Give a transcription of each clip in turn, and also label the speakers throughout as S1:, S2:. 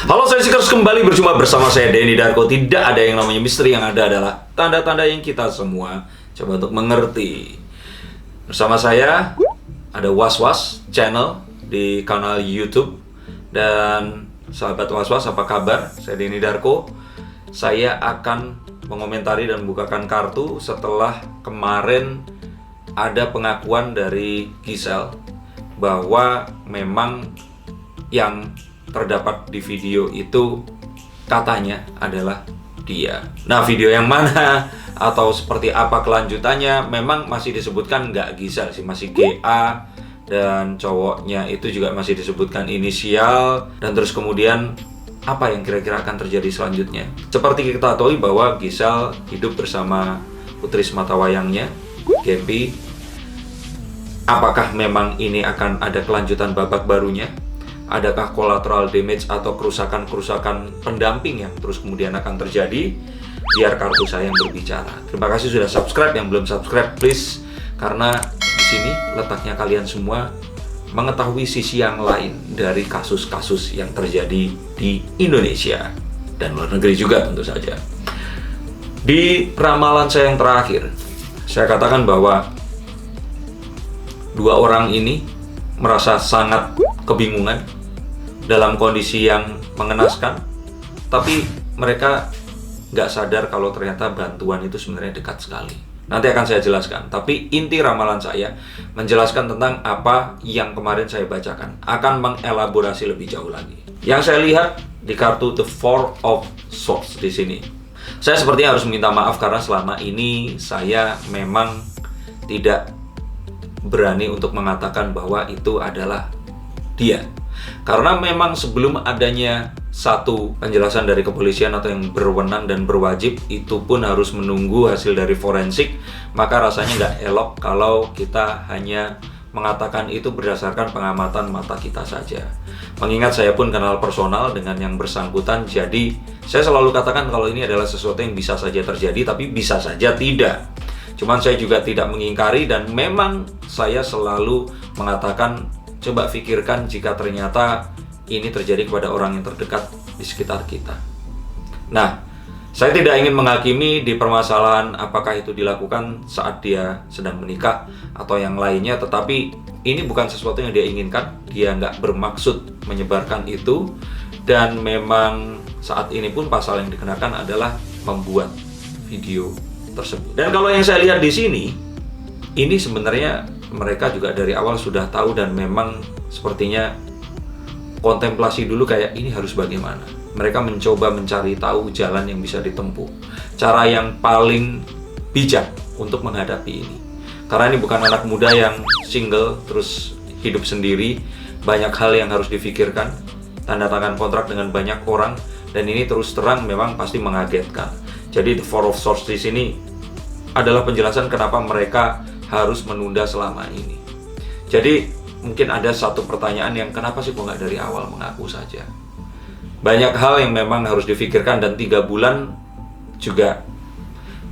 S1: Halo Sensikers, kembali berjumpa bersama saya Denny Darko. Tidak ada yang namanya misteri, yang ada adalah tanda-tanda yang kita semua coba untuk mengerti. Bersama saya ada Was-Was Channel di kanal YouTube. Dan sahabat Was-Was, apa kabar? Saya Denny Darko. Saya akan mengomentari dan membukakan kartu setelah kemarin ada pengakuan dari Giselle bahwa memang yang terdapat di video itu katanya adalah dia. Nah, video yang mana atau seperti apa kelanjutannya memang masih disebutkan nggak Giselle sih, masih GA, dan cowoknya itu juga masih disebutkan inisial, dan terus kemudian apa yang kira-kira akan terjadi selanjutnya. Seperti kita tahu bahwa Giselle hidup bersama putri sematawayangnya, Gempi. Apakah memang ini akan ada kelanjutan babak barunya? Adakah collateral damage atau kerusakan-kerusakan pendamping yang terus kemudian akan terjadi? Biar kartu saya yang berbicara. Terima kasih sudah subscribe, yang belum subscribe please, karena di sini letaknya kalian semua mengetahui sisi yang lain dari kasus-kasus yang terjadi di Indonesia dan luar negeri juga tentu saja. Di ramalan saya yang terakhir, saya katakan bahwa dua orang ini merasa sangat kebingungan dalam kondisi yang mengenaskan, tapi mereka nggak sadar kalau ternyata bantuan itu sebenarnya dekat sekali. Nanti akan saya jelaskan, tapi inti ramalan saya menjelaskan tentang apa yang kemarin saya bacakan, akan mengelaborasi lebih jauh lagi. Yang saya lihat di kartu The Four of Swords di sini, saya sepertinya harus minta maaf karena selama ini saya memang tidak berani untuk mengatakan bahwa itu adalah dia. Karena memang sebelum adanya satu penjelasan dari kepolisian atau yang berwenang dan berwajib, itu pun harus menunggu hasil dari forensik. Maka rasanya nggak elok kalau kita hanya mengatakan itu berdasarkan pengamatan mata kita saja. Mengingat saya pun kenal personal dengan yang bersangkutan, jadi saya selalu katakan kalau ini adalah sesuatu yang bisa saja terjadi, tapi bisa saja tidak. Cuman saya juga tidak mengingkari, dan memang saya selalu mengatakan, coba pikirkan jika ternyata ini terjadi kepada orang yang terdekat di sekitar kita. Nah, saya tidak ingin menghakimi di permasalahan apakah itu dilakukan saat dia sedang menikah atau yang lainnya, tetapi ini bukan sesuatu yang dia inginkan. Dia nggak bermaksud menyebarkan itu, dan memang saat ini pun pasal yang dikenakan adalah membuat video tersebut. Dan kalau yang saya lihat di sini, ini sebenarnya mereka juga dari awal sudah tahu, dan memang sepertinya kontemplasi dulu kayak ini harus bagaimana. Mereka mencoba mencari tahu jalan yang bisa ditempuh, cara yang paling bijak untuk menghadapi ini. Karena ini bukan anak muda yang single terus hidup sendiri, banyak hal yang harus difikirkan, tanda tangan kontrak dengan banyak orang, dan ini terus terang memang pasti mengagetkan. Jadi The Four of Swords di sini adalah penjelasan kenapa mereka harus menunda selama ini. Jadi mungkin ada satu pertanyaan yang kenapa sih kok nggak dari awal mengaku saja? Banyak hal yang memang harus difikirkan, dan 3 bulan juga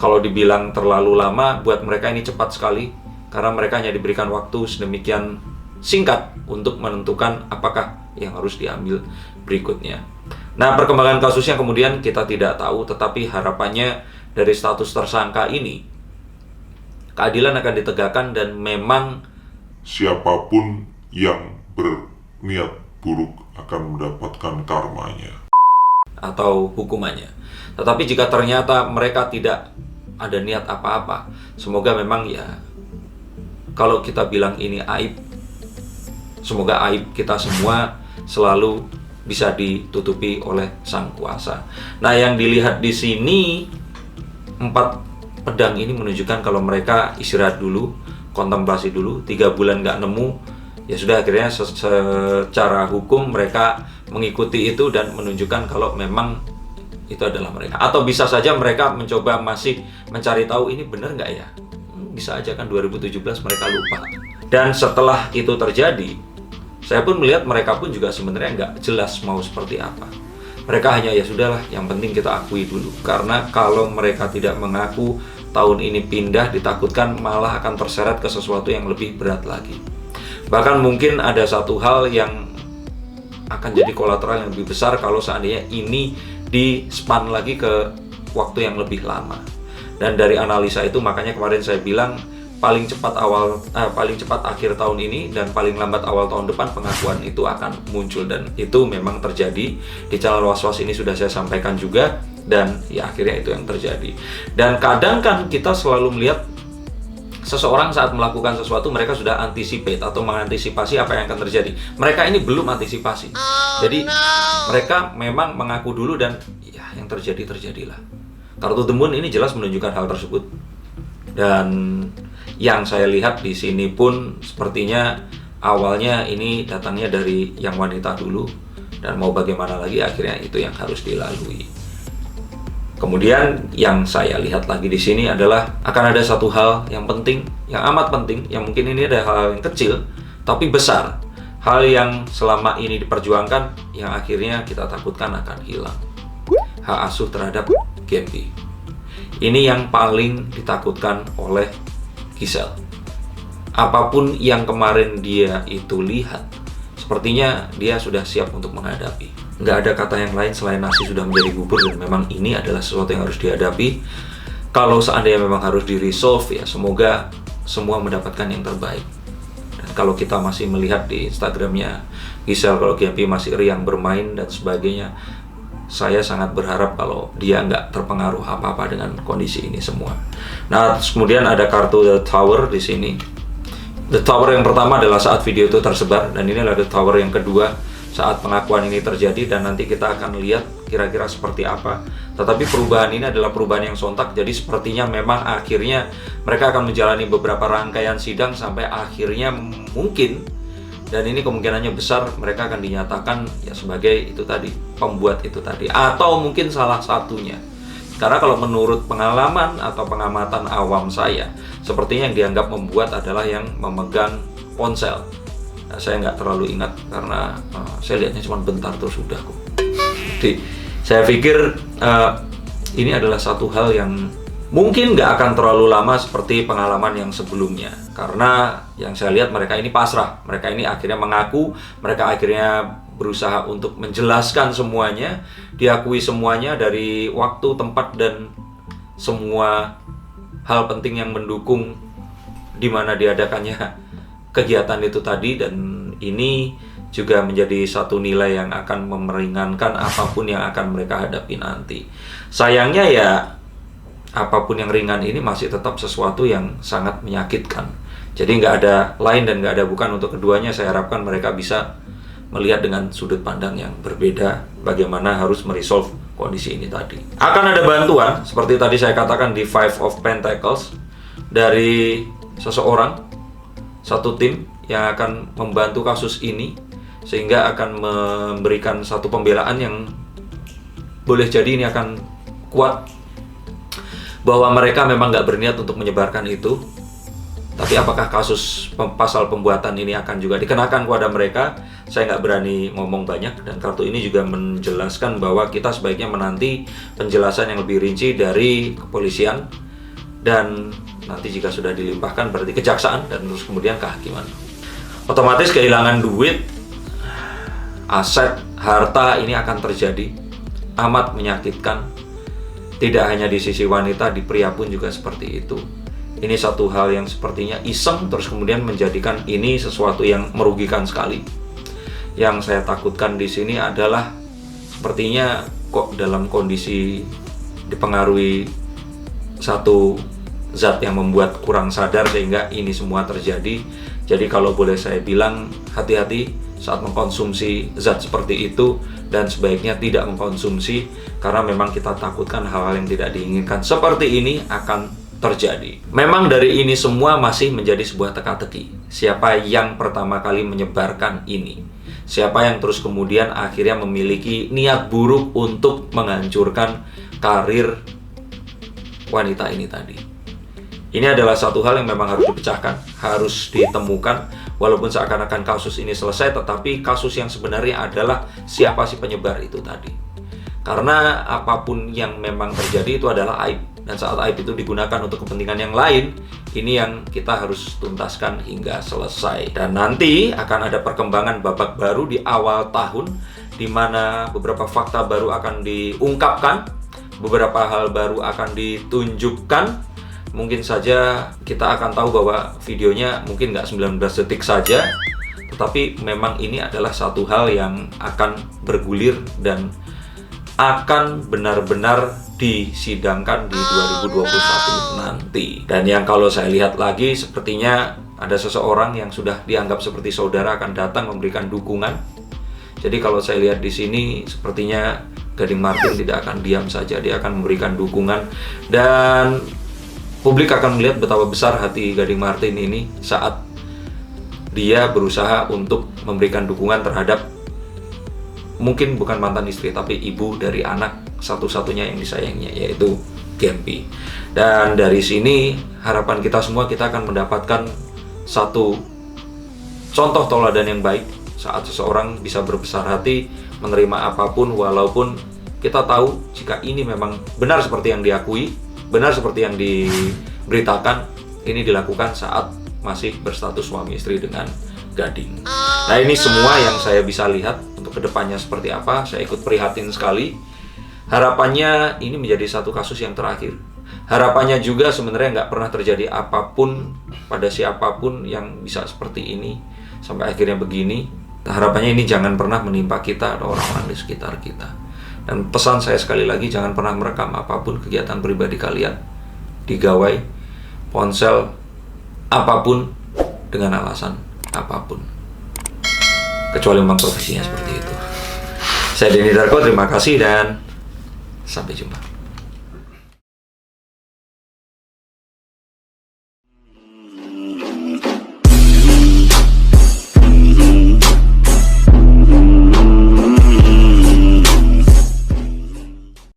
S1: kalau dibilang terlalu lama, buat mereka ini cepat sekali. Karena mereka hanya diberikan waktu sedemikian singkat untuk menentukan apakah yang harus diambil berikutnya. Nah, perkembangan kasusnya kemudian kita tidak tahu, tetapi harapannya dari status tersangka ini, keadilan akan ditegakkan, dan memang
S2: siapapun yang berniat buruk akan mendapatkan karmanya
S1: atau hukumannya. Tetapi jika ternyata mereka tidak ada niat apa-apa, semoga memang ya, kalau kita bilang ini aib, semoga aib kita semua selalu bisa ditutupi oleh Sang Kuasa. Nah, yang dilihat di sini 4 pedang ini menunjukkan kalau mereka istirahat dulu, kontemplasi dulu, 3 bulan nggak nemu, ya sudah, akhirnya secara hukum mereka mengikuti itu dan menunjukkan kalau memang itu adalah mereka. Atau bisa saja mereka mencoba masih mencari tahu ini benar nggak ya? Bisa aja kan 2017 mereka lupa. Dan setelah itu terjadi, saya pun melihat mereka pun juga sebenarnya nggak jelas mau seperti apa. Mereka hanya ya sudahlah, yang penting kita akui dulu. Karena kalau mereka tidak mengaku, tahun ini pindah, ditakutkan malah akan terseret ke sesuatu yang lebih berat lagi. Bahkan mungkin ada satu hal yang akan jadi kolateral yang lebih besar kalau seandainya ini di-span lagi ke waktu yang lebih lama. Dan dari analisa itu makanya kemarin saya bilang paling cepat akhir tahun ini dan paling lambat awal tahun depan pengakuan itu akan muncul, dan itu memang terjadi. Di channel Was-Was ini sudah saya sampaikan juga, dan ya akhirnya itu yang terjadi. Dan kadang kan kita selalu melihat seseorang saat melakukan sesuatu mereka sudah anticipate atau mengantisipasi apa yang akan terjadi. Mereka ini belum antisipasi. Jadi mereka memang mengaku dulu dan ya yang terjadi terjadilah. Kartu The Moon ini jelas menunjukkan hal tersebut. Dan yang saya lihat di sini pun sepertinya awalnya ini datangnya dari yang wanita dulu, dan mau bagaimana lagi akhirnya itu yang harus dilalui. Kemudian yang saya lihat lagi di sini adalah akan ada satu hal yang penting, yang amat penting, yang mungkin ini ada hal yang kecil tapi besar. Hal yang selama ini diperjuangkan yang akhirnya kita takutkan akan hilang. Hak asuh terhadap Gaby. Ini yang paling ditakutkan oleh Giselle. Apapun yang kemarin dia itu lihat, sepertinya dia sudah siap untuk menghadapi. Nggak ada kata yang lain selain nasi sudah menjadi bubur, dan memang ini adalah sesuatu yang harus dihadapi. Kalau seandainya memang harus di-resolve, ya semoga semua mendapatkan yang terbaik. Dan kalau kita masih melihat di Instagramnya Giselle, kalau Gaby masih riang bermain dan sebagainya, saya sangat berharap kalau dia nggak terpengaruh apa-apa dengan kondisi ini semua. Nah, kemudian ada kartu The Tower di sini. The Tower yang pertama adalah saat video itu tersebar, dan ini adalah The Tower yang kedua saat pengakuan ini terjadi, dan nanti kita akan lihat kira-kira seperti apa. Tetapi perubahan ini adalah perubahan yang sontak, jadi sepertinya memang akhirnya mereka akan menjalani beberapa rangkaian sidang sampai akhirnya mungkin, dan ini kemungkinannya besar, mereka akan dinyatakan ya sebagai itu tadi, pembuat itu tadi, atau mungkin salah satunya. Karena kalau menurut pengalaman atau pengamatan awam saya, sepertinya yang dianggap membuat adalah yang memegang ponsel. Nah, saya nggak terlalu ingat karena saya lihatnya cuma bentar terus sudah kok. Jadi saya pikir ini adalah satu hal yang mungkin nggak akan terlalu lama seperti pengalaman yang sebelumnya. Karena yang saya lihat mereka ini pasrah, mereka ini akhirnya mengaku, mereka akhirnya berusaha untuk menjelaskan semuanya, diakui semuanya dari waktu, tempat, dan semua hal penting yang mendukung di mana diadakannya kegiatan itu tadi. Dan ini juga menjadi satu nilai yang akan memeringankan apapun yang akan mereka hadapi nanti. Sayangnya ya apapun yang ringan ini masih tetap sesuatu yang sangat menyakitkan. Jadi nggak ada lain dan nggak ada bukan untuk keduanya. Saya harapkan mereka bisa melihat dengan sudut pandang yang berbeda bagaimana harus meresolve kondisi ini tadi. Akan ada bantuan seperti tadi saya katakan di Five of Pentacles dari seseorang, satu tim yang akan membantu kasus ini, sehingga akan memberikan satu pembelaan yang boleh jadi ini akan kuat bahwa mereka memang nggak berniat untuk menyebarkan itu. Tapi apakah kasus pasal pembuatan ini akan juga dikenakan kepada mereka, saya nggak berani ngomong banyak. Dan kartu ini juga menjelaskan bahwa kita sebaiknya menanti penjelasan yang lebih rinci dari kepolisian, dan nanti jika sudah dilimpahkan berarti kejaksaan, dan terus kemudian kehakiman. Otomatis kehilangan duit, aset, harta ini akan terjadi, amat menyakitkan. Tidak hanya di sisi wanita, di pria pun juga seperti itu. Ini satu hal yang sepertinya iseng, terus kemudian menjadikan ini sesuatu yang merugikan sekali. Yang saya takutkan di sini adalah sepertinya kok dalam kondisi dipengaruhi satu zat yang membuat kurang sadar sehingga ini semua terjadi. Jadi kalau boleh saya bilang, hati-hati saat mengkonsumsi zat seperti itu, dan sebaiknya tidak mengkonsumsi karena memang kita takutkan hal-hal yang tidak diinginkan seperti ini akan terjadi. Memang dari ini semua masih menjadi sebuah teka-teki. Siapa yang pertama kali menyebarkan ini? Siapa yang terus kemudian akhirnya memiliki niat buruk untuk menghancurkan karir wanita ini tadi? Ini adalah satu hal yang memang harus dipecahkan, harus ditemukan. Walaupun seakan-akan kasus ini selesai, tetapi kasus yang sebenarnya adalah siapa si penyebar itu tadi. Karena apapun yang memang terjadi itu adalah aib. dan saat aib itu digunakan untuk kepentingan yang lain, ini yang kita harus tuntaskan hingga selesai. Dan nanti akan ada perkembangan babak baru di awal tahun, di mana beberapa fakta baru akan diungkapkan, beberapa hal baru akan ditunjukkan. Mungkin saja kita akan tahu bahwa videonya mungkin nggak 19 detik saja, tetapi memang ini adalah satu hal yang akan bergulir dan akan benar-benar disidangkan di 2021 nanti. Dan yang kalau saya lihat lagi, sepertinya ada seseorang yang sudah dianggap seperti saudara akan datang memberikan dukungan. Jadi kalau saya lihat di sini, sepertinya Gading Martin tidak akan diam saja, dia akan memberikan dukungan, dan publik akan melihat betapa besar hati Gading Martin ini saat dia berusaha untuk memberikan dukungan terhadap mungkin bukan mantan istri, tapi ibu dari anak satu-satunya yang disayanginya, yaitu Gempi. Dan dari sini harapan kita semua, kita akan mendapatkan satu contoh teladan yang baik saat seseorang bisa berbesar hati menerima apapun, walaupun kita tahu jika ini memang benar seperti yang diakui, benar seperti yang diberitakan, ini dilakukan saat masih berstatus suami istri dengan Gading. Nah, ini semua yang saya bisa lihat untuk kedepannya seperti apa. Saya ikut prihatin sekali. Harapannya ini menjadi satu kasus yang terakhir. Harapannya juga sebenarnya nggak pernah terjadi apapun pada siapapun yang bisa seperti ini sampai akhirnya begini. Harapannya ini jangan pernah menimpa kita atau orang-orang di sekitar kita. Dan pesan saya sekali lagi, jangan pernah merekam apapun kegiatan pribadi kalian di gawai, ponsel, apapun, dengan alasan apapun, kecuali memang profesinya seperti itu. Saya Denny Darko, terima kasih dan sampai jumpa.